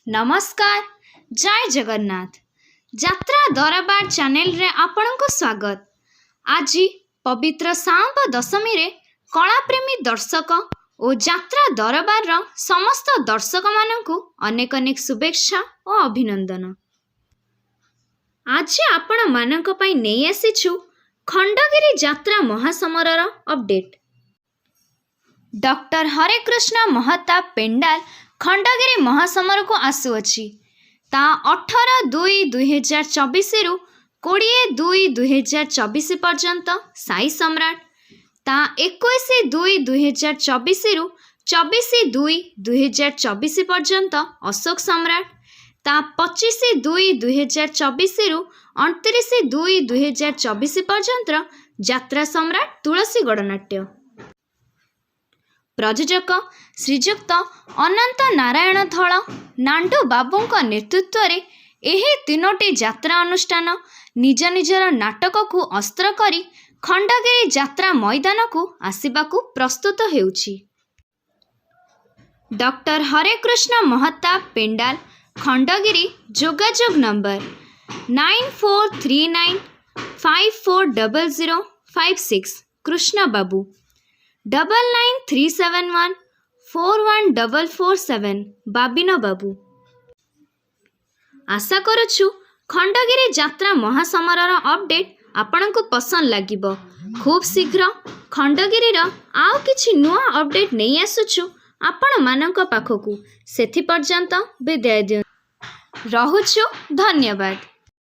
नमस्कार जय जगन्नाथ यात्रा दरबार चैनल रे आपण को स्वागत। आज पवित्र सांब दशमी रे कलाप्रेमी दर्शक और यात्रा दरबार रो समस्त दर्शक मानकु अनेक अनेक शुभेच्छा और अभिनंदन। आज आपण मानक पई नै आसीछु खंडगिरी यात्रा महासमरर अपडेट। डॉक्टर हरे कृष्ण महताब पेंडाल खंडगिरी महासमर को आसुअछि। ता 18/2/2024 रु 20/2/2024 पर्यंत साई सम्राट, ता 21/2/2024 रु 24/2/2024 पर्यंत अशोक सम्राट, ता 25/2/2024 रु 29/2/2024 पर्यंत यात्रा सम्राट तुलसी गणनाट्य। प्रयोजक श्रीजुक्त अनंत नारायण धल नांडू बाबू नेतृत्व रे एही तीनोटी यात्रा अनुष्ठान निज निजर नाटक को अस्त्र करी खंडगिरी यात्रा मैदान को आसिबाकू प्रस्तुत हेउछि। डॉक्टर हरे कृष्ण महताब पेंडाल खंडगिरी जोगाजोग नंबर 9439540056 कृष्ण बाबू 9937141447 बाबिन बाबू। आशा करुछु खंडगिरी यात्रा महासमरर अपडेट आपण को पसंद लागिबो। खूब शीघ्र खंडगिरी आउ किछि नुआ अपडेट नहीं आसुछु आपण मानक पाखकू। सेथि पर्यंत विदाय दियो। रहुछु। धन्यवाद।